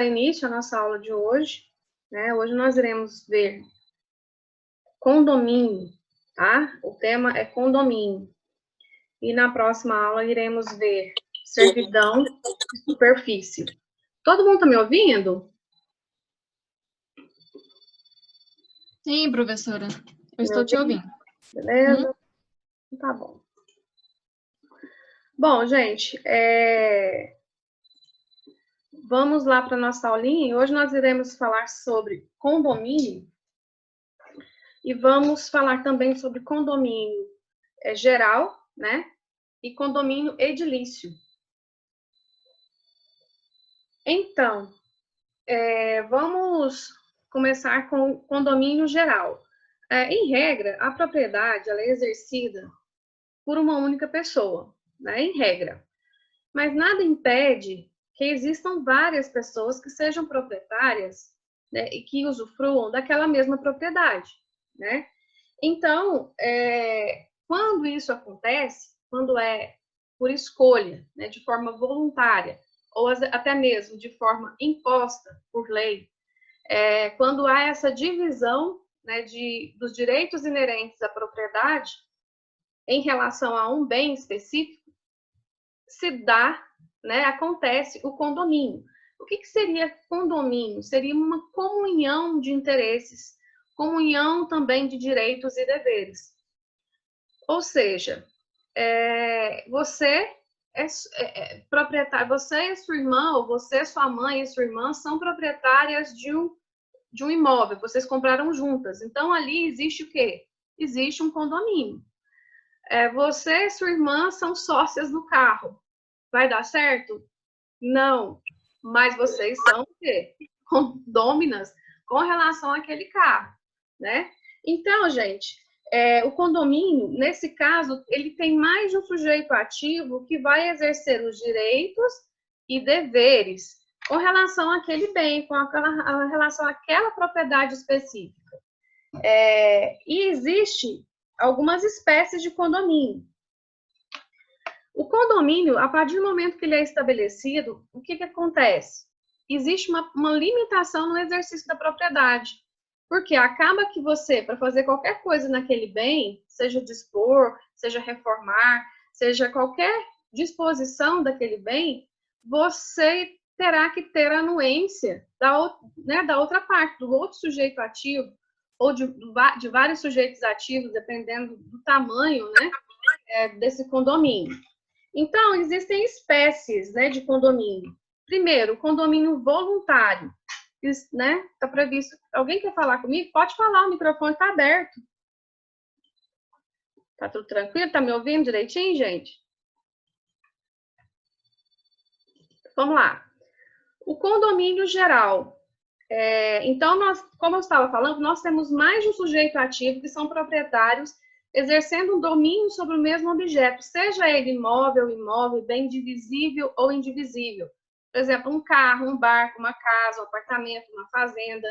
Início à nossa aula de hoje, né? Hoje nós iremos ver condomínio, tá? O tema é condomínio. E na próxima aula iremos ver servidão e superfície. Todo mundo tá me ouvindo? Sim, professora. Eu estou te ouvindo. Beleza? Tá bom. Bom, gente, vamos lá para a nossa aulinha. Hoje nós iremos falar sobre condomínio e vamos falar também sobre condomínio geral, né? E condomínio edilício. Então, vamos começar com o condomínio geral. Em regra, a propriedade ela é exercida por uma única pessoa, né? Em regra. Mas nada impede que existam várias pessoas que sejam proprietárias, né, e que usufruam daquela mesma propriedade, né? Então, quando isso acontece, quando é por escolha, né, de forma voluntária, ou até mesmo de forma imposta por lei, quando há essa divisão, né, dos direitos inerentes à propriedade em relação a um bem específico, se dá, né, acontece o condomínio. O que seria condomínio? Seria uma comunhão de interesses, comunhão também de direitos e deveres. Ou seja, você é proprietário, você e sua irmã, ou você, sua mãe e sua irmã são proprietárias de um imóvel, vocês compraram juntas. Então, ali existe o quê? Existe um condomínio. Você e sua irmã são sócias do carro. Vai dar certo? Não. Mas vocês são o quê? Condôminas com relação àquele carro, né? Então, gente, o condomínio, nesse caso, ele tem mais de um sujeito ativo que vai exercer os direitos e deveres com relação àquele bem, com relação àquela propriedade específica. E existe algumas espécies de condomínio. O condomínio, a partir do momento que ele é estabelecido, o que acontece? Existe uma limitação no exercício da propriedade. Porque acaba que você, para fazer qualquer coisa naquele bem, seja dispor, seja reformar, seja qualquer disposição daquele bem, você terá que ter a anuência da outra parte, do outro sujeito ativo, ou de vários sujeitos ativos, dependendo do tamanho, né, desse condomínio. Então, existem espécies, né, de condomínio. Primeiro, o condomínio voluntário, né? Está previsto. Alguém quer falar comigo? Pode falar, o microfone está aberto. Tá tudo tranquilo? Tá me ouvindo direitinho, gente? Vamos lá. O condomínio geral. Então, como eu estava falando, nós temos mais de um sujeito ativo que são proprietários exercendo um domínio sobre o mesmo objeto, seja ele imóvel, bem divisível ou indivisível. Por exemplo, um carro, um barco, uma casa, um apartamento, uma fazenda.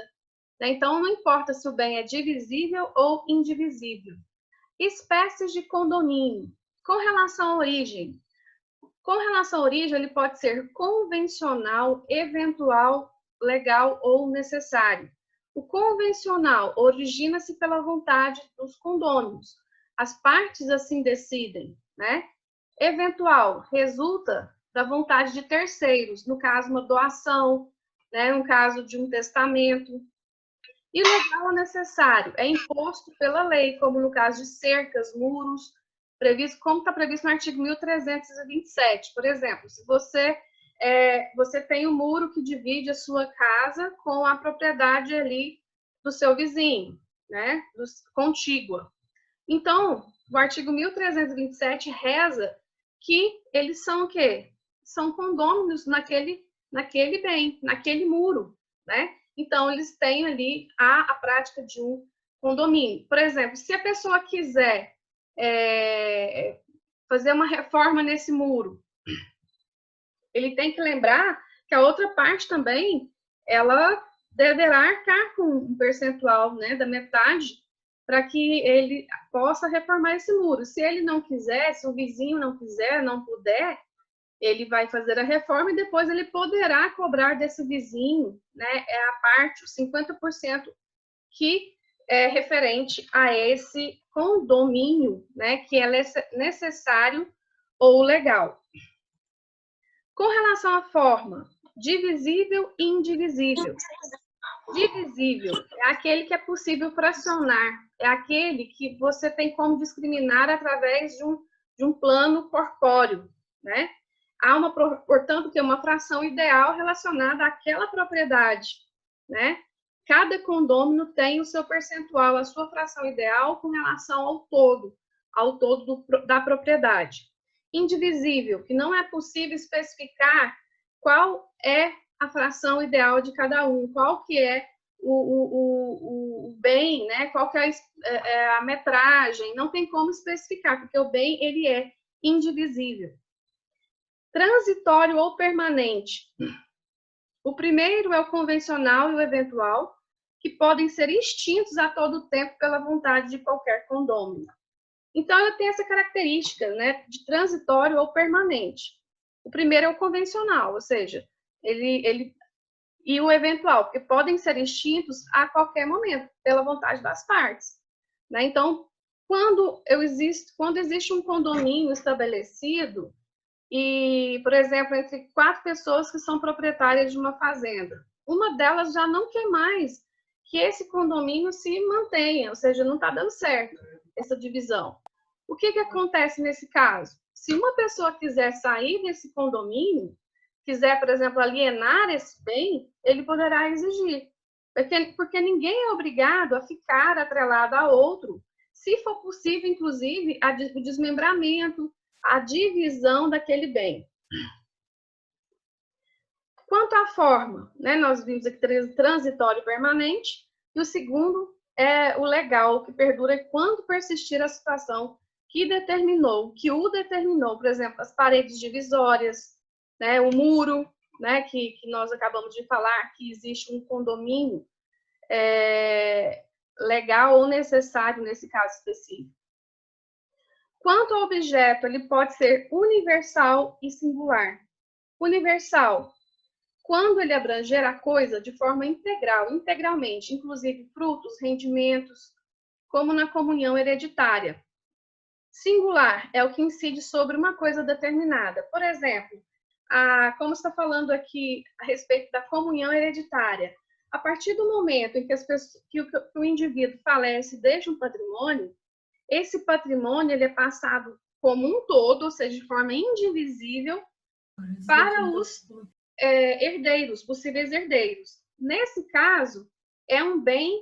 Então, não importa se o bem é divisível ou indivisível. Espécies de condomínio. Com relação à origem. Com relação à origem, ele pode ser convencional, eventual, legal ou necessário. O convencional origina-se pela vontade dos condôminos. As partes assim decidem, né? Eventual resulta da vontade de terceiros, no caso uma doação, né? No caso de um testamento. E legal ou necessário é imposto pela lei, como no caso de cercas, muros, previsto, como está previsto no artigo 1327. Por exemplo, se você tem um muro que divide a sua casa com a propriedade ali do seu vizinho, né? Contígua. Então, o artigo 1327 reza que eles são o quê? São condôminos naquele bem, naquele muro, né? Então, eles têm ali a prática de um condomínio. Por exemplo, se a pessoa quiser fazer uma reforma nesse muro, ele tem que lembrar que a outra parte também, ela deverá arcar com um percentual, né, da metade, para que ele possa reformar esse muro. Se ele não quiser, se o vizinho não quiser, não puder, ele vai fazer a reforma e depois ele poderá cobrar desse vizinho, né, a parte, os 50% que é referente a esse condomínio, né, que é necessário ou legal. Com relação à forma, divisível e indivisível. Divisível é aquele que é possível fracionar, é aquele que você tem como discriminar através de um plano corpóreo, né? Há portanto, que é uma fração ideal relacionada àquela propriedade, né? Cada condômino tem o seu percentual, a sua fração ideal com relação ao todo da propriedade. Indivisível, que não é possível especificar qual é a fração ideal de cada um, qual que é o bem, né? Qual que é a metragem, não tem como especificar, porque o bem, ele é indivisível. Transitório ou permanente. O primeiro é o convencional e o eventual, que podem ser extintos a todo tempo pela vontade de qualquer condômino. Então, eu tenho essa característica, né, de transitório ou permanente. O primeiro é o convencional, ou seja, e o eventual, porque podem ser extintos a qualquer momento, pela vontade das partes, né? Então, quando existe um condomínio estabelecido, e, por exemplo, entre 4 pessoas que são proprietárias de uma fazenda, uma delas já não quer mais que esse condomínio se mantenha, ou seja, não está dando certo essa divisão. O que acontece nesse caso? Se uma pessoa quiser sair desse condomínio, quiser, por exemplo, alienar esse bem, ele poderá exigir, porque ninguém é obrigado a ficar atrelado a outro, se for possível, inclusive, o desmembramento, a divisão daquele bem. Quanto à forma, né, nós vimos aqui transitório e permanente, e o segundo é o legal, que perdura quando persistir a situação que o determinou, por exemplo, as paredes divisórias, né, o muro, né, que nós acabamos de falar, que existe um condomínio legal ou necessário nesse caso específico. Quanto ao objeto, ele pode ser universal e singular. Universal, quando ele abranger a coisa de forma integral, integralmente, inclusive frutos, rendimentos, como na comunhão hereditária. Singular é o que incide sobre uma coisa determinada. Por exemplo, como está falando aqui a respeito da comunhão hereditária, a partir do momento em que, que o indivíduo falece e deixa um patrimônio, esse patrimônio ele é passado como um todo, ou seja, de forma indivisível, para os herdeiros, possíveis herdeiros. Nesse caso, é um bem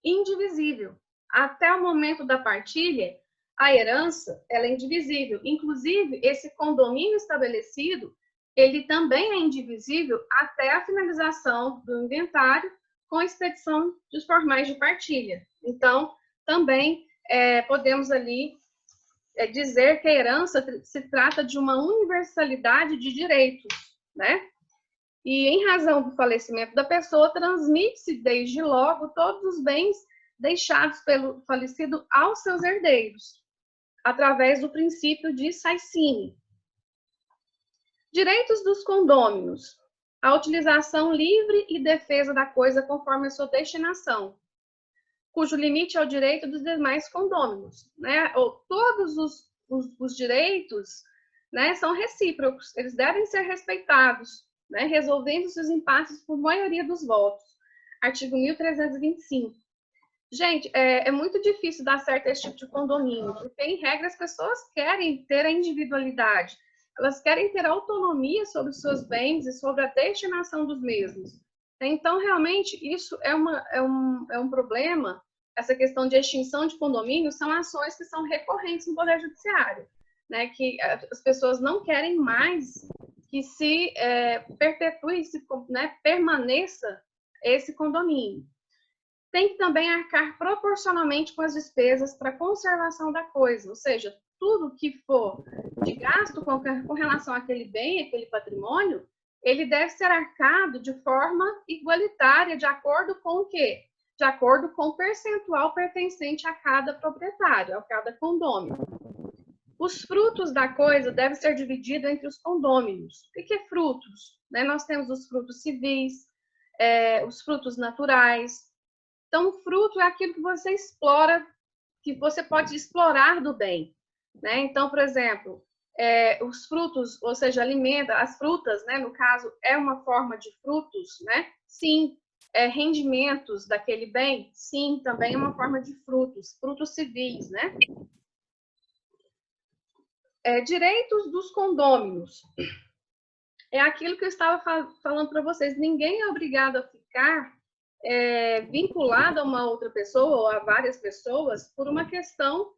indivisível. Até o momento da partilha, a herança ela é indivisível. Inclusive, esse condomínio estabelecido, ele também é indivisível até a finalização do inventário com a expedição dos formais de partilha. Então, também podemos ali dizer que a herança se trata de uma universalidade de direitos, né? E em razão do falecimento da pessoa, transmite-se desde logo todos os bens deixados pelo falecido aos seus herdeiros, através do princípio de Saicine. Direitos dos condôminos. A utilização livre e defesa da coisa conforme a sua destinação, cujo limite é o direito dos demais condôminos, né? Todos os direitos, né, são recíprocos, eles devem ser respeitados, né, resolvendo-se os impasses por maioria dos votos. Artigo 1325. Gente, é muito difícil dar certo esse tipo de condomínio, porque, em regra, as pessoas querem ter a individualidade, elas querem ter autonomia sobre os seus bens e sobre a destinação dos mesmos. Então, realmente, isso é um problema. Essa questão de extinção de condomínios são ações que são recorrentes no Poder Judiciário, né? Que as pessoas não querem mais que se perpetue, né, permaneça esse condomínio. Tem que também arcar proporcionalmente com as despesas para conservação da coisa, ou seja, tudo que for de gasto com relação àquele bem, aquele patrimônio, ele deve ser arcado de forma igualitária, de acordo com o quê? De acordo com o percentual pertencente a cada proprietário, a cada condômino. Os frutos da coisa devem ser divididos entre os condôminos. O que é frutos? Né? Nós temos os frutos civis, os frutos naturais. Então, o fruto é aquilo que você explora, que você pode explorar do bem. Né? Então, por exemplo, os frutos, ou seja, alimenta, as frutas, né, no caso, é uma forma de frutos, né? Sim. Rendimentos daquele bem, sim, também é uma forma de frutos civis, né? Direitos dos condôminos. É aquilo que eu estava falando para vocês. Ninguém é obrigado a ficar vinculado a uma outra pessoa ou a várias pessoas por uma questão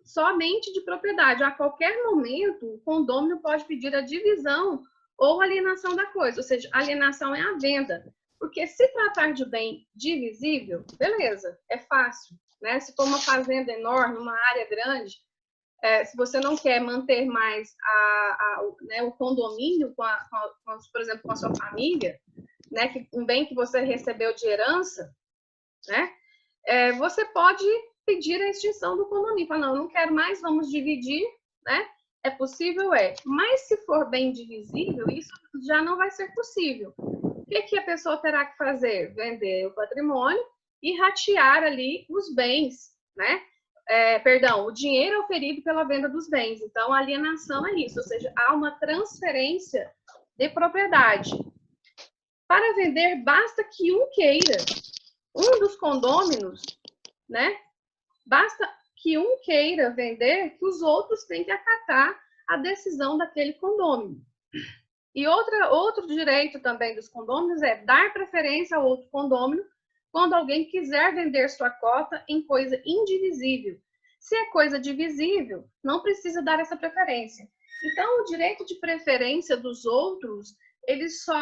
somente de propriedade. A qualquer momento, o condômino pode pedir a divisão ou alienação da coisa, ou seja, alienação é a venda. Porque se tratar de bem divisível, beleza, é fácil. Né? Se for uma fazenda enorme, uma área grande, se você não quer manter mais né, o condomínio, por exemplo, com a sua família, né, um bem que você recebeu de herança, né, você pode pedir a extinção do condomínio. Falar, não quero mais, vamos dividir, né? É possível? Mas se for bem divisível, isso já não vai ser possível. O que a pessoa terá que fazer? Vender o patrimônio e ratear ali os bens, né? O dinheiro oferido pela venda dos bens. Então, a alienação é isso, ou seja, há uma transferência de propriedade. Para vender, basta que um queira, um dos condôminos, né? Basta que um queira vender, que os outros têm que acatar a decisão daquele condômino. E outro direito também dos condôminos é dar preferência ao outro condômino quando alguém quiser vender sua cota em coisa indivisível. Se é coisa divisível, não precisa dar essa preferência. Então, o direito de preferência dos outros, ele só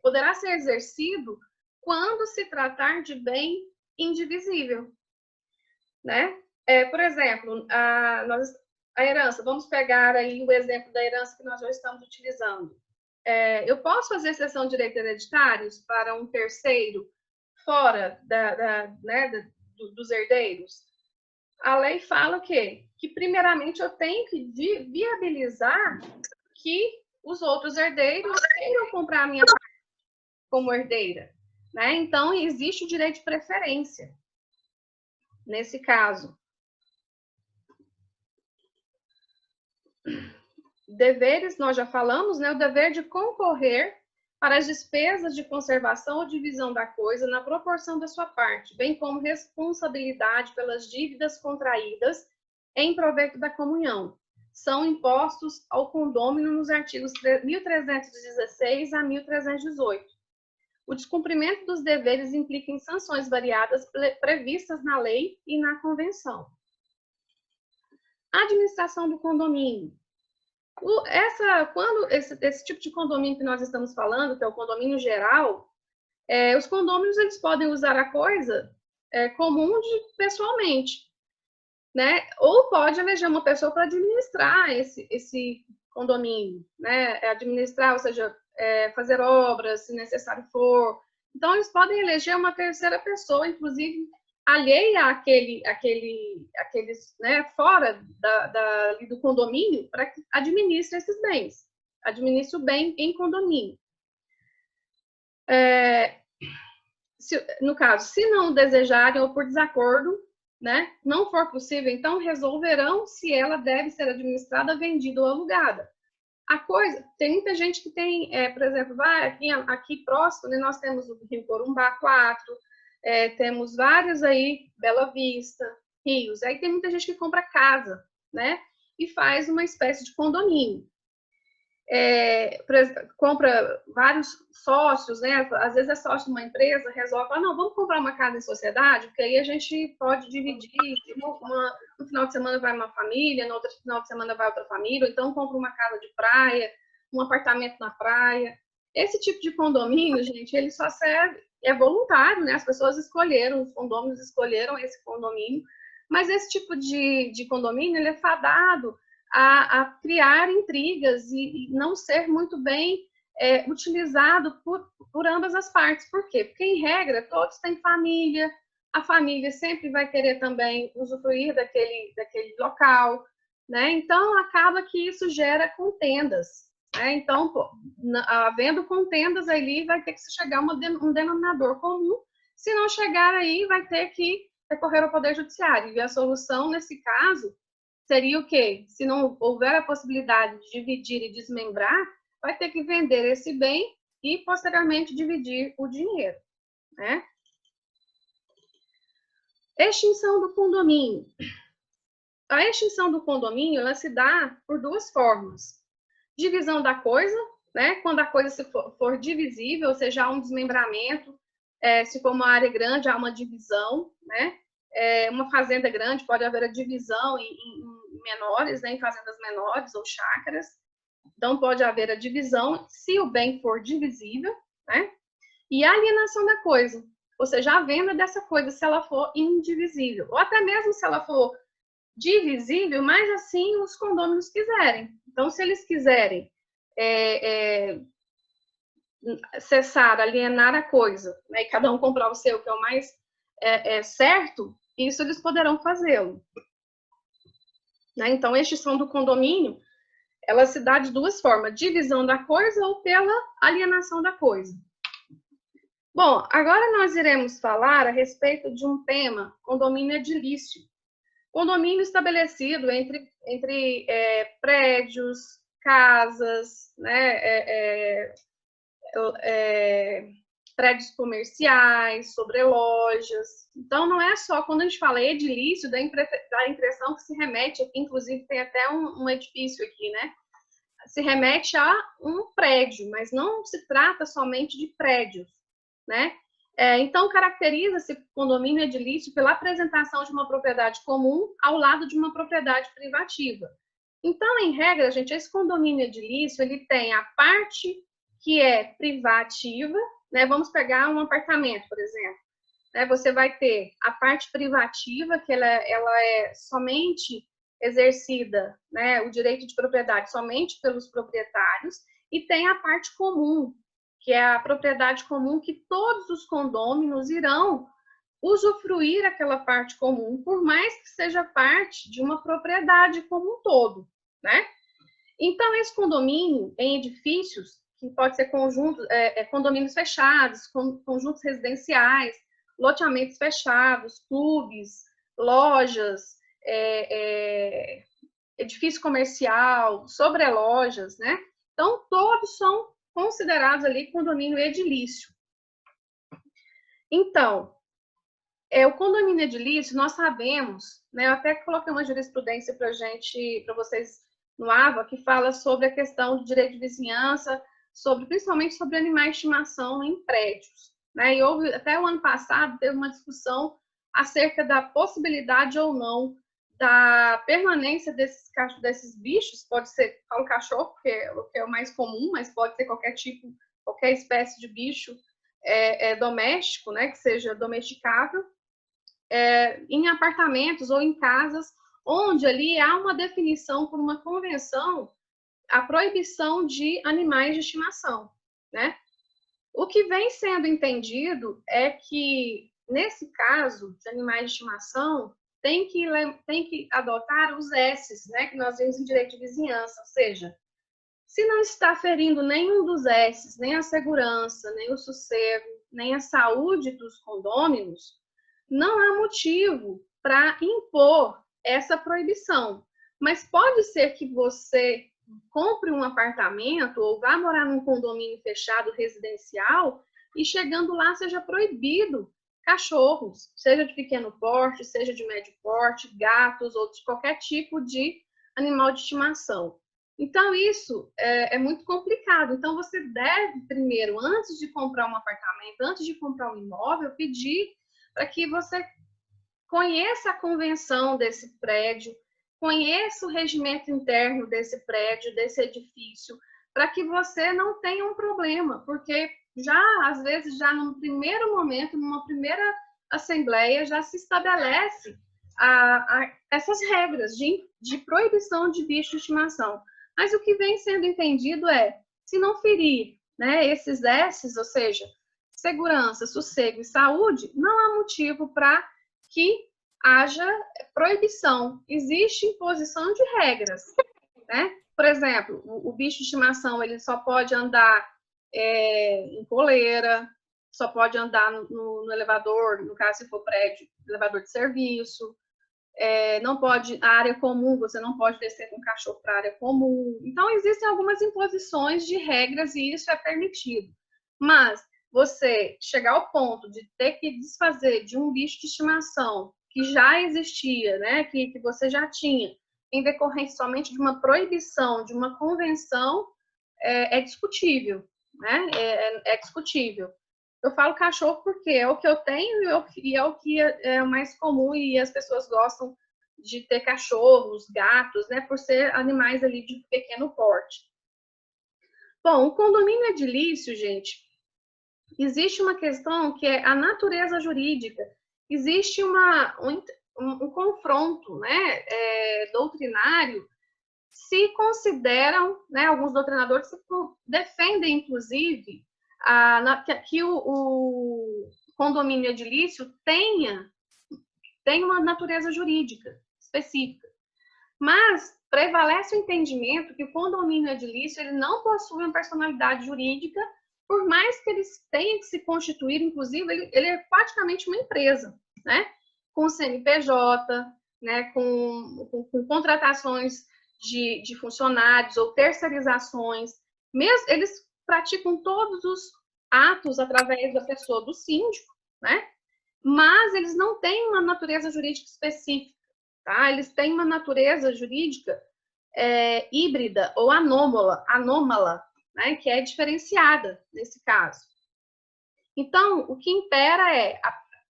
poderá ser exercido quando se tratar de bem indivisível. Né? Por exemplo, a herança, vamos pegar aí o exemplo da herança que nós já estamos utilizando. Eu posso fazer cessão de direitos hereditários para um terceiro fora dos herdeiros? A lei fala que primeiramente eu tenho que viabilizar que os outros herdeiros queiram comprar a minha parte como herdeira. Né? Então, existe o direito de preferência nesse caso. Deveres, nós já falamos, né? O dever de concorrer para as despesas de conservação ou divisão da coisa na proporção da sua parte, bem como responsabilidade pelas dívidas contraídas em proveito da comunhão. São impostos ao condômino nos artigos 1316 a 1318. O descumprimento dos deveres implica em sanções variadas previstas na lei e na convenção. A administração do condomínio. Quando esse tipo de condomínio que nós estamos falando, que é o condomínio geral, os condôminos eles podem usar a coisa comum pessoalmente, né? Ou pode eleger uma pessoa para administrar esse condomínio, né? Administrar, ou seja, fazer obras, se necessário for. Então, eles podem eleger uma terceira pessoa, inclusive alheia àqueles, né, fora do condomínio, para que administre esses bens, administre o bem em condomínio. No caso, se não desejarem ou por desacordo, né, não for possível, então resolverão se ela deve ser administrada, vendida ou alugada. Tem muita gente que tem, por exemplo, aqui próximo, né, nós temos o Rio Corumbá 4, temos vários aí, Bela Vista, Rios. Aí tem muita gente que compra casa, né? E faz uma espécie de condomínio. Compra vários sócios, né? Às vezes é sócio de uma empresa, resolve falar, não, vamos comprar uma casa em sociedade, porque aí a gente pode dividir. No final de semana vai uma família, no outro final de semana vai outra família, ou então compra uma casa de praia, um apartamento na praia. Esse tipo de condomínio, gente, ele só serve, é voluntário, né? As pessoas escolheram, os condôminos escolheram esse condomínio, mas esse tipo de condomínio, ele é fadado a criar intrigas e não ser muito bem utilizado por ambas as partes. Por quê? Porque, em regra, todos têm família, a família sempre vai querer também usufruir daquele local, né? Então, acaba que isso gera contendas, né? Então, havendo contendas ali, vai ter que chegar um denominador comum. Se não chegar aí, vai ter que recorrer ao Poder Judiciário. E a solução, nesse caso, seria o quê? Se não houver a possibilidade de dividir e desmembrar, vai ter que vender esse bem e, posteriormente, dividir o dinheiro, né? Extinção do condomínio. A extinção do condomínio, ela se dá por duas formas. Divisão da coisa, né? Quando a coisa for divisível, ou seja, há um desmembramento, se for uma área grande, há uma divisão, né? Uma fazenda grande, pode haver a divisão em menores, né? Em fazendas menores ou chácaras. Então, pode haver a divisão, se o bem for divisível, né? E a alienação da coisa, ou seja, a venda dessa coisa, se ela for indivisível, ou até mesmo se ela for divisível, mas assim os condôminos quiserem. Então, se eles quiserem cessar, alienar a coisa, né, e cada um comprar o seu, que é o mais certo, isso eles poderão fazê-lo. Né? Então, a extinção do condomínio, ela se dá de duas formas, divisão da coisa ou pela alienação da coisa. Bom, agora nós iremos falar a respeito de um tema, condomínio edilício. Condomínio estabelecido entre prédios, casas, né, prédios comerciais, sobre lojas. Então, não é só, quando a gente fala edilício, dá a impressão que se remete, aqui, inclusive tem até um edifício aqui, né? Se remete a um prédio, mas não se trata somente de prédios, né? Então, caracteriza-se condomínio edilício pela apresentação de uma propriedade comum ao lado de uma propriedade privativa. Então, em regra, gente, esse condomínio edilício, ele tem a parte que é privativa, né? Vamos pegar um apartamento, por exemplo. Né? Você vai ter a parte privativa, que ela é somente exercida, né? O direito de propriedade somente pelos proprietários, e tem a parte comum, que é a propriedade comum que todos os condôminos irão usufruir aquela parte comum, por mais que seja parte de uma propriedade como um todo, né? Então, esse condomínio em edifícios, que pode ser condomínios fechados, conjuntos residenciais, loteamentos fechados, clubes, lojas, edifício comercial, sobrelojas, né? Então, todos são considerados ali condomínio edilício. Então, o condomínio edilício, nós sabemos, né? Eu até coloquei uma jurisprudência para vocês no AVA, que fala sobre a questão do direito de vizinhança, principalmente sobre animais de estimação em prédios, né? E houve, até o ano passado, teve uma discussão acerca da possibilidade ou não da permanência desses bichos, pode ser, falo cachorro, porque é o mais comum, mas pode ser qualquer espécie de bicho doméstico, né, que seja domesticável, em apartamentos ou em casas, onde ali há uma definição por uma convenção, a proibição de animais de estimação, né? O que vem sendo entendido é que, nesse caso de animais de estimação, tem que adotar os S's, né, que nós vemos em direito de vizinhança, ou seja, se não está ferindo nenhum dos S's, nem a segurança, nem o sossego, nem a saúde dos condôminos, não há motivo para impor essa proibição. Mas pode ser que você compre um apartamento ou vá morar num condomínio fechado residencial e chegando lá seja proibido cachorros, seja de pequeno porte, seja de médio porte, gatos ou de qualquer tipo de animal de estimação. Então, isso é muito complicado. Então, você deve, primeiro, antes de comprar um apartamento, antes de comprar um imóvel, pedir para que você conheça a convenção desse prédio, conheça o regimento interno desse prédio, desse edifício, para que você não tenha um problema, porque às vezes, no primeiro momento, numa primeira assembleia, já se estabelece essas regras de proibição de bicho de estimação. Mas o que vem sendo entendido se não ferir, né, esses S's, ou seja, segurança, sossego e saúde, não há motivo para que haja proibição. Existe imposição de regras, né? Por exemplo, o bicho de estimação ele só pode andar em coleira, só pode andar no elevador, no caso se for prédio, elevador de serviço. Não pode, a área comum, você não pode descer com o cachorro para a área comum. Então, existem algumas imposições de regras e isso é permitido. Mas você chegar ao ponto de ter que desfazer de um bicho de estimação que já existia, né, que você já tinha, em decorrência somente de uma proibição, de uma convenção, é discutível, né? É discutível. Eu falo cachorro porque é o que eu tenho e é o que é mais comum e as pessoas gostam de ter cachorros, gatos, né, por ser animais ali de pequeno porte. Bom, o condomínio edilício, gente, existe uma questão que é a natureza jurídica. Existe um confronto, né, doutrinário. Se consideram, né, alguns doutrinadores defendem, inclusive, que o condomínio edilício tem uma natureza jurídica específica. Mas prevalece o entendimento que o condomínio edilício ele não possui uma personalidade jurídica, por mais que ele tenha que se constituir, inclusive, ele é praticamente uma empresa, né? Com CNPJ, né? com contratações de funcionários ou terceirizações. Mesmo, eles praticam todos os atos através da pessoa do síndico, né? Mas eles não têm uma natureza jurídica específica, tá? Eles têm uma natureza jurídica híbrida ou anômala, né? Que é diferenciada nesse caso. Então, o que impera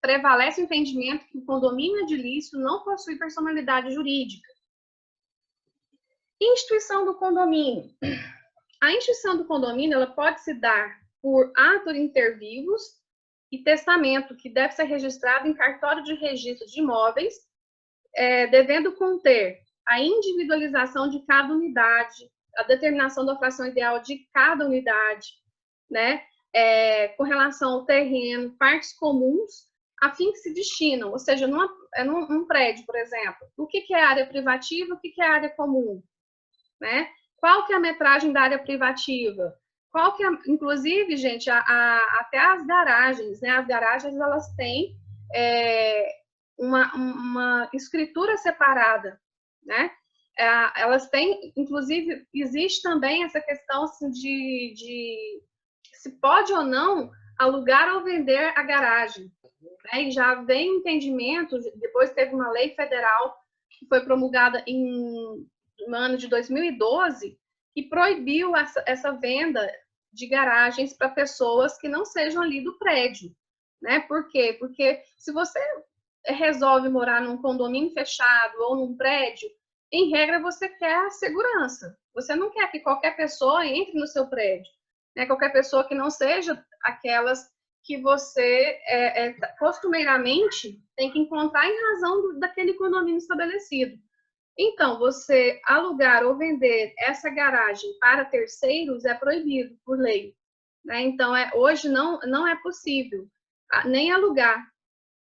prevalece o entendimento que o condomínio edilício não possui personalidade jurídica. Instituição do condomínio. A instituição do condomínio ela pode se dar por ato inter vivos e testamento, que deve ser registrado em cartório de registro de imóveis, devendo conter a individualização de cada unidade, a determinação da fração ideal de cada unidade, né? Com relação ao terreno, partes comuns, a fim que se destinam, ou seja, num prédio, por exemplo, o que é área privativa, o que é área comum, né? Qual que é a metragem da área privativa? Qual que é, inclusive, gente, até as garagens, né? As garagens, elas têm uma escritura separada, né? Elas têm, inclusive, existe também essa questão assim, de se pode ou não alugar ou vender a garagem, né? E já vem entendimento, depois teve uma lei federal que foi promulgada no ano de 2012 e proibiu essa venda de garagens para pessoas que não sejam ali do prédio, né? Por quê? Porque se você resolve morar num condomínio fechado ou num prédio, em regra você quer a segurança. Você não quer que qualquer pessoa entre no seu prédio, né? Qualquer pessoa que não seja aquelas que você costumeiramente tem que encontrar em razão daquele condomínio estabelecido. Então, você alugar ou vender essa garagem para terceiros é proibido por lei, né? Então, hoje não é possível nem alugar.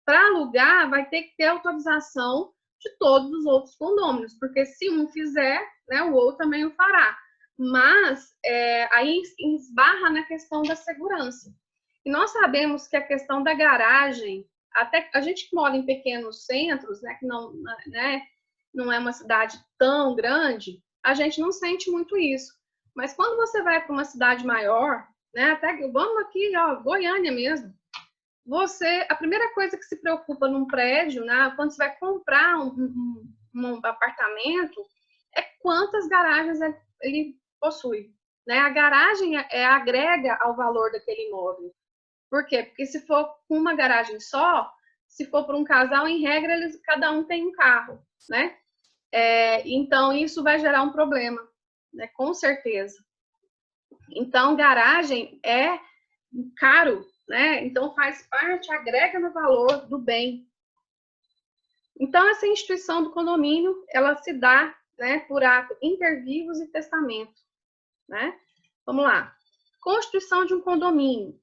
Para alugar, vai ter que ter autorização de todos os outros condôminos, porque se um fizer, né, o outro também o fará. Mas aí esbarra na questão da segurança. E nós sabemos que a questão da garagem, até a gente que mora em pequenos centros, né, que não é uma cidade tão grande, a gente não sente muito isso. Mas quando você vai para uma cidade maior, né, até vamos aqui, ó, Goiânia mesmo, a primeira coisa que se preocupa num prédio, né, quando você vai comprar um apartamento, é quantas garagens ele possui. Né? A garagem agrega ao valor daquele imóvel. Por quê? Porque se for com uma garagem só, se for para um casal, em regra, cada um tem um carro, né? Então, isso vai gerar um problema, né? Com certeza. Então, garagem é caro, né? Então, faz parte, agrega no valor do bem. Então, essa instituição do condomínio, ela se dá, né, por ato inter vivos e testamento, né? Vamos lá. Constituição de um condomínio.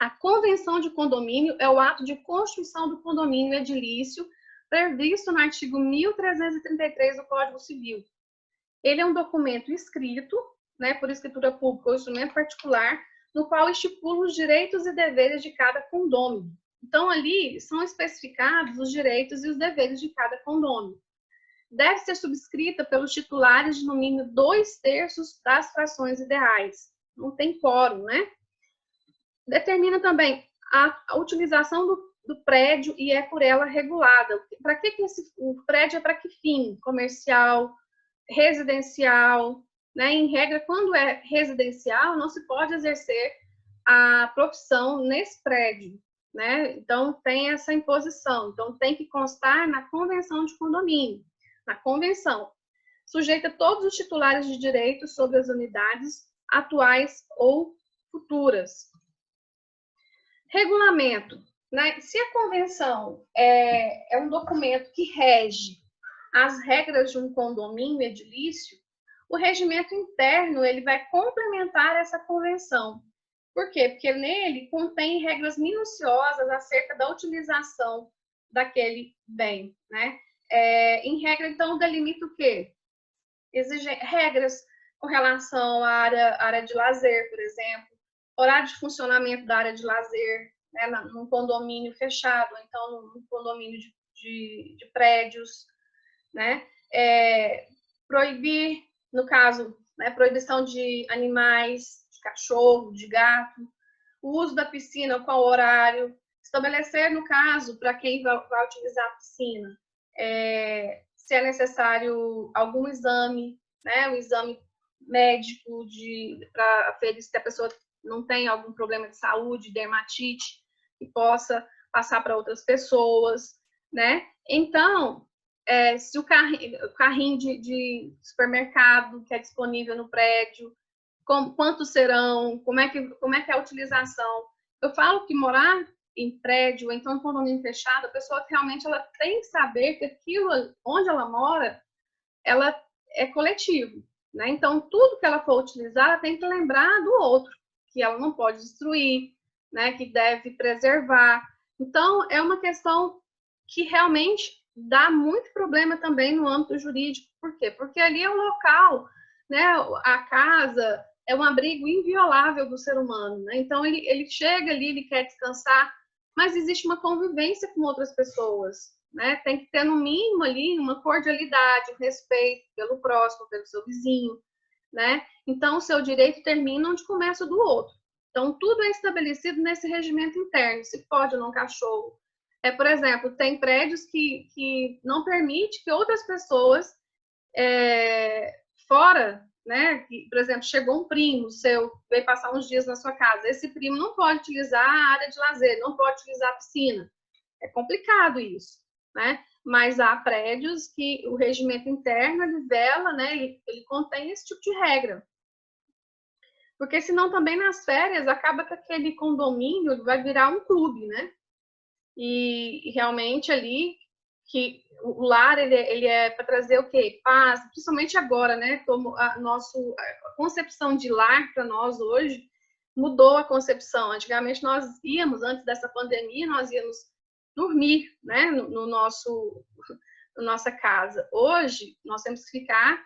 A convenção de condomínio é o ato de constituição do condomínio edilício previsto no artigo 1333 do Código Civil. Ele é um documento escrito, né, por escritura pública ou instrumento particular, no qual estipula os direitos e deveres de cada condômino. Então, ali são especificados os direitos e os deveres de cada condômino. Deve ser subscrita pelos titulares de no mínimo 2/3 das frações ideais. Não tem quórum, né? Determina também a utilização do prédio e é por ela regulada. Para que o prédio é para que fim? Comercial, residencial, né? Em regra, quando é residencial, não se pode exercer a profissão nesse prédio, né? Então, tem essa imposição. Então, tem que constar na convenção de condomínio. Na convenção, sujeita todos os titulares de direitos sobre as unidades atuais ou futuras. Regulamento, né? Se a convenção é um documento que rege as regras de um condomínio edilício, o regimento interno ele vai complementar essa convenção. Por quê? Porque nele contém regras minuciosas acerca da utilização daquele bem, né? Em regra, então, delimita o quê? Exige regras com relação à área de lazer, por exemplo, horário de funcionamento da área de lazer, né, num condomínio fechado, então num condomínio de prédios, né? Proibir, no caso, né, proibição de animais, de cachorro, de gato, o uso da piscina, qual horário, estabelecer, no caso, para quem vai utilizar a piscina, se é necessário algum exame, né, um exame médico para aferir se a pessoa não tem algum problema de saúde, dermatite, que possa passar para outras pessoas, né? Então, se o carrinho de supermercado que é disponível no prédio, quantos serão, como é que é a utilização. Eu falo que morar em prédio, ou então em condomínio fechado, a pessoa realmente ela tem que saber que aquilo onde ela mora, ela é coletivo, né? Então, tudo que ela for utilizar, ela tem que lembrar do outro, que ela não pode destruir, né? Que deve preservar. Então, é uma questão que realmente dá muito problema também no âmbito jurídico. Por quê? Porque ali é um local, né? A casa é um abrigo inviolável do ser humano, né? Então, ele chega ali, ele quer descansar, mas existe uma convivência com outras pessoas, né? Tem que ter, no mínimo, ali, uma cordialidade, um respeito pelo próximo, pelo seu vizinho, né? Então, o seu direito termina onde começa o do outro. Então, tudo é estabelecido nesse regimento interno, se pode ou não cachorro. Por exemplo, tem prédios que não permite que outras pessoas fora, né? Que, por exemplo, chegou um primo seu, veio passar uns dias na sua casa, esse primo não pode utilizar a área de lazer, não pode utilizar a piscina. É complicado isso, né? Mas há prédios que o regimento interno ele vela, né? Ele contém esse tipo de regra. Porque senão também nas férias acaba que aquele condomínio vai virar um clube, né? E realmente ali que o lar ele é para trazer o quê? Paz, principalmente agora, né? Como a concepção de lar para nós hoje mudou a concepção. Antigamente nós íamos, antes dessa pandemia, nós íamos dormir, né? No nossa casa. Hoje nós temos que ficar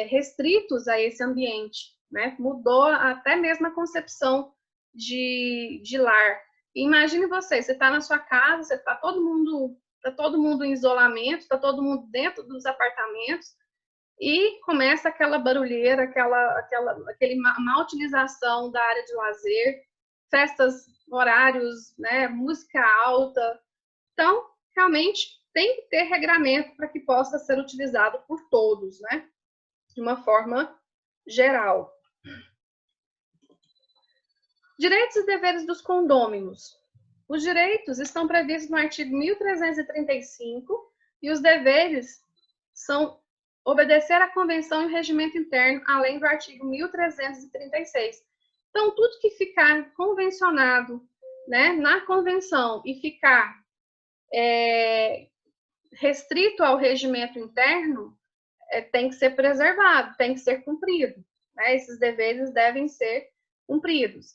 restritos a esse ambiente, né? Mudou até mesmo a concepção de lar. Imagine você está na sua casa, você está todo mundo em isolamento, está todo mundo dentro dos apartamentos e começa aquela barulheira, aquele má utilização da área de lazer, festas, horários, né, música alta. Então, realmente tem que ter regramento para que possa ser utilizado por todos, né, de uma forma geral. Direitos e deveres dos condôminos. Os direitos estão previstos no artigo 1335 e os deveres são obedecer à convenção e o regimento interno, além do artigo 1336. Então, tudo que ficar convencionado, né, na convenção e ficar restrito ao regimento interno, tem que ser preservado, tem que ser cumprido, né? Esses deveres devem ser cumpridos.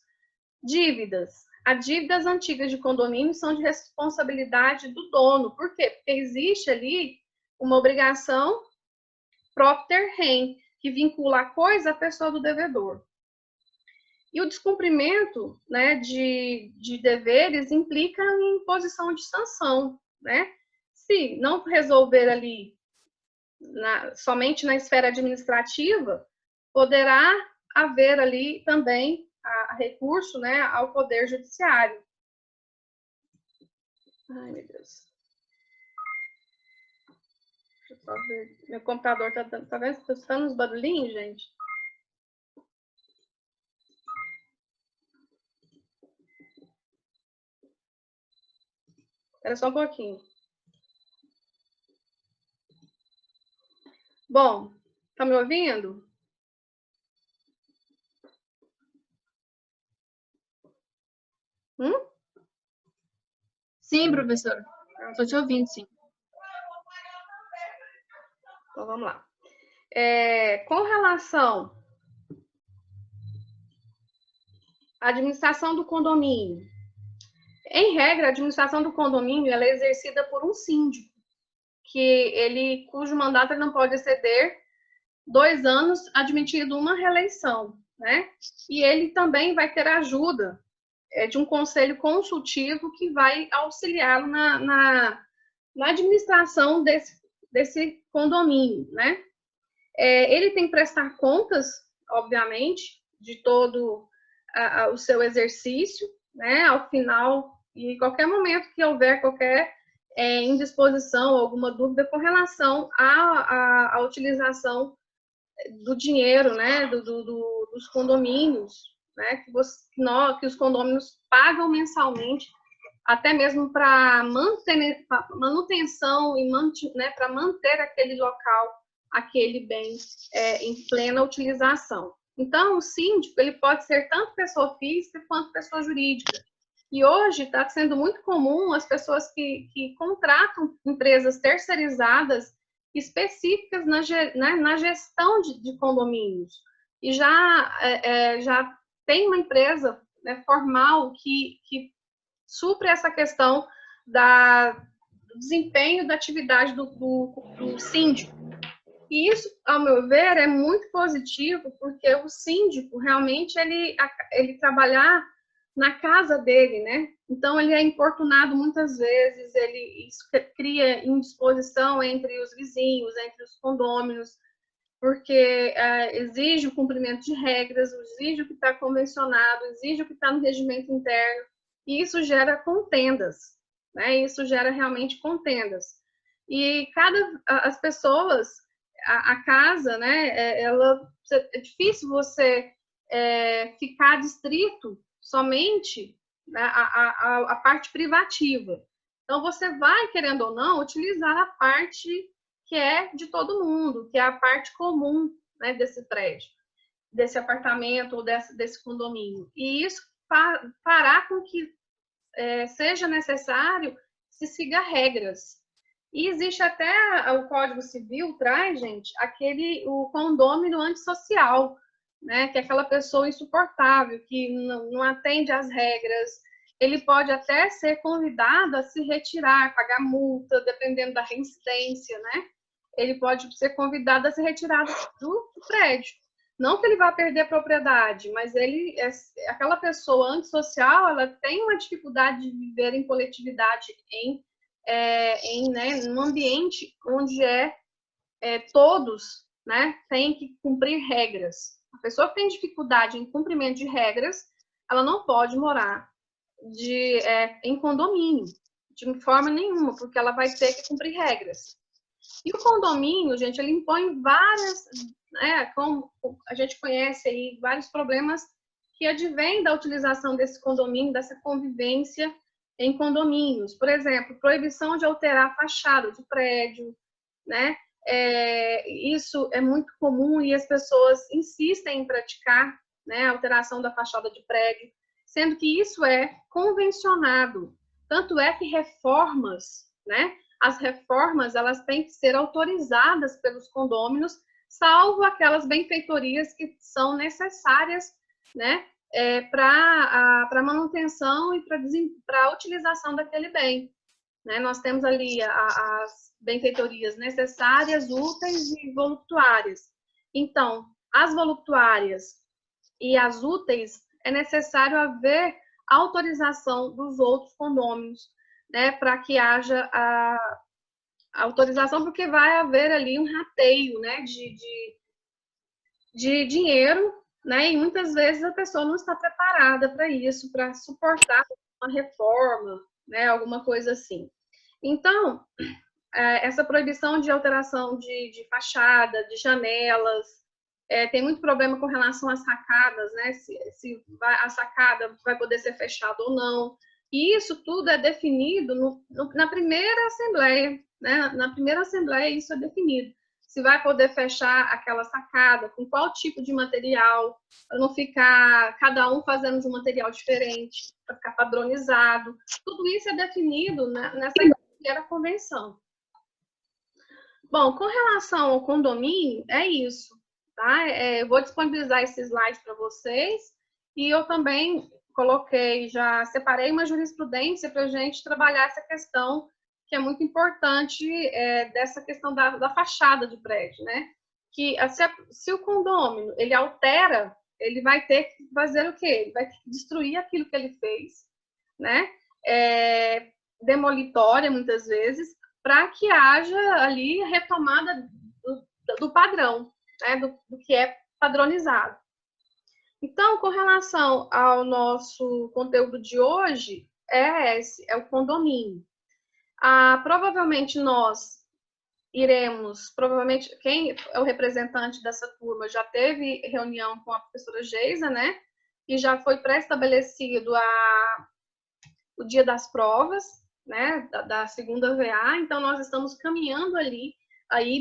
Dívidas. as dívidas antigas de condomínio são de responsabilidade do dono. Por quê? Porque existe ali uma obrigação propter rem, que vincula a coisa à pessoa do devedor. E o descumprimento, né, de deveres implica em imposição de sanção, né? Se não resolver ali somente na esfera administrativa, poderá haver ali também a recurso, né, ao Poder Judiciário. Ai, meu Deus. Deixa eu só ver. Meu computador tá vendo? Tá escutando uns barulhinhos, gente? Espera só um pouquinho. Bom, tá me ouvindo? Sim, professora. Estou te ouvindo, sim. Então, vamos lá. Com relação à administração do condomínio, em regra, a administração do condomínio ela é exercida por um síndico, cujo mandato ele não pode exceder 2 anos, admitido uma reeleição, né? E ele também vai ter ajuda de um conselho consultivo que vai auxiliá-lo na administração desse condomínio, né? Ele tem que prestar contas, obviamente, de todo o seu exercício, né? Ao final, e em qualquer momento que houver qualquer indisposição, alguma dúvida com relação à utilização do dinheiro, né? Dos condomínios, né? Que os condomínios pagam mensalmente, até mesmo para manutenção e né, para manter aquele local, aquele bem em plena utilização. Então, o síndico ele pode ser tanto pessoa física quanto pessoa jurídica. E hoje está sendo muito comum as pessoas que contratam empresas terceirizadas específicas na gestão de condomínios. E já tem uma empresa, né, formal que supre essa questão do desempenho da atividade do síndico. E isso, ao meu ver, é muito positivo, porque o síndico realmente ele trabalhar na casa dele, né? Então, ele é importunado muitas vezes, isso cria indisposição entre os vizinhos, entre os condôminos, porque exige o cumprimento de regras, exige o que está convencionado, exige o que está no regimento interno, e isso gera contendas, né? Isso gera realmente contendas. E as pessoas, a casa, né? É difícil você ficar distrito somente a parte privativa. Então, você vai, querendo ou não, utilizar a parte que é de todo mundo, que é a parte comum, né, desse prédio, desse apartamento ou desse condomínio. E isso fará com que seja necessário se siga regras. E existe até o Código Civil traz, gente, o condômino antissocial, né, que é aquela pessoa insuportável, que não atende às regras. Ele pode até ser convidado a se retirar, pagar multa, dependendo da reincidência, né? Ele pode ser convidado a se retirar do prédio. Não que ele vá perder a propriedade, mas aquela pessoa antissocial, ela tem uma dificuldade de viver em coletividade, né, num ambiente onde todos, né, têm que cumprir regras. A pessoa que tem dificuldade em cumprimento de regras, ela não pode morar em condomínio, de forma nenhuma, porque ela vai ter que cumprir regras. E o condomínio, gente, ele impõe várias, como a gente conhece aí, vários problemas que advêm da utilização desse condomínio, dessa convivência em condomínios. Por exemplo, proibição de alterar a fachada de prédio, né? Isso é muito comum e as pessoas insistem em praticar, né, a alteração da fachada de prédio, sendo que isso é convencionado. Tanto é que reformas, né? As reformas, elas têm que ser autorizadas pelos condôminos, salvo aquelas benfeitorias que são necessárias, né, para manutenção e para a utilização daquele bem. Né? Nós temos ali as benfeitorias necessárias, úteis e voluptuárias. Então, as voluptuárias e as úteis, é necessário haver autorização dos outros condôminos, né, para que haja a autorização, porque vai haver ali um rateio, né, de dinheiro, né, e muitas vezes a pessoa não está preparada para isso, para suportar uma reforma, né, alguma coisa assim. Então, essa proibição de alteração de fachada, de janelas, tem muito problema com relação às sacadas, né? Se a sacada vai poder ser fechada ou não. E isso tudo é definido na primeira assembleia, né? Na primeira assembleia isso é definido. Se vai poder fechar aquela sacada, com qual tipo de material, para não ficar cada um fazendo de um material diferente, para ficar padronizado. Tudo isso é definido, né, nessa primeira convenção. Bom, com relação ao condomínio, é isso. Tá? Eu vou disponibilizar esse slide para vocês e eu também já separei uma jurisprudência para a gente trabalhar essa questão que é muito importante, dessa questão da fachada de prédio, né? Que se o condômino ele altera, ele vai ter que fazer o quê? Ele vai ter que destruir aquilo que ele fez, né? Demolitória, muitas vezes, para que haja ali retomada do padrão, né, do que é padronizado. Então, com relação ao nosso conteúdo de hoje, é o condomínio. Provavelmente nós iremos, quem é o representante dessa turma já teve reunião com a professora Geisa, né, e já foi pré-estabelecido o dia das provas, né, da segunda VA, então nós estamos caminhando aí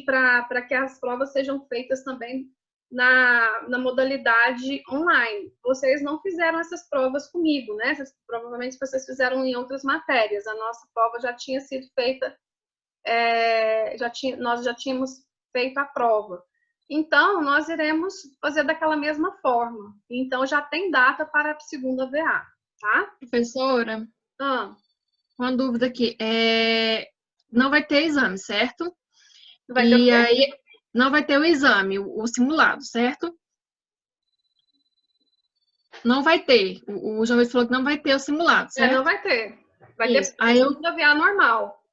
para que as provas sejam feitas também na modalidade online. Vocês não fizeram essas provas comigo, né? Provavelmente vocês fizeram em outras matérias. A nossa prova já tinha sido feita, nós já tínhamos feito a prova. Então, nós iremos fazer daquela mesma forma. Então, já tem data para a segunda VA, tá? Professora, uma dúvida aqui. Não vai ter exame, certo? E aí, não vai ter o exame, o simulado, certo? Não vai ter. O João falou que não vai ter o simulado, certo? Não vai ter. Vai ter segunda VA normal.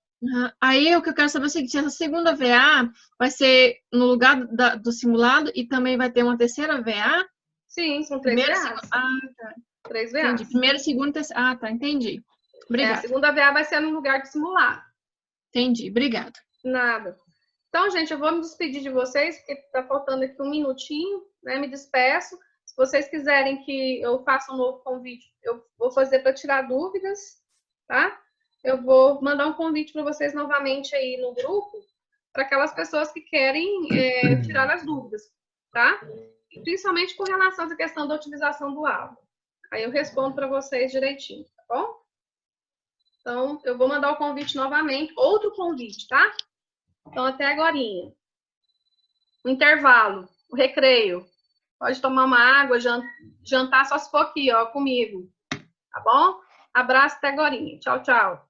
Aí o que eu quero saber é o seguinte, essa segunda VA vai ser no lugar do simulado e também vai ter uma terceira VA? Sim, são 3 VAs. Tá. 3 VAs. Entendi. Primeira, segunda e terceira. Tá, entendi. Obrigada. A segunda VA vai ser no lugar de simulado. Entendi, obrigada. Nada. Então, gente, eu vou me despedir de vocês, porque tá faltando aqui um minutinho, né? Me despeço. Se vocês quiserem que eu faça um novo convite, eu vou fazer para tirar dúvidas, tá? Eu vou mandar um convite para vocês novamente aí no grupo, para aquelas pessoas que querem tirar as dúvidas, tá? E principalmente com relação a essa questão da utilização do áudio. Aí eu respondo para vocês direitinho, tá bom? Então, eu vou mandar o convite novamente, outro convite, tá? Então, até agorinha. O intervalo, o recreio. Pode tomar uma água, jantar só se for aqui, ó, comigo. Tá bom? Abraço, até agorinha. Tchau, tchau.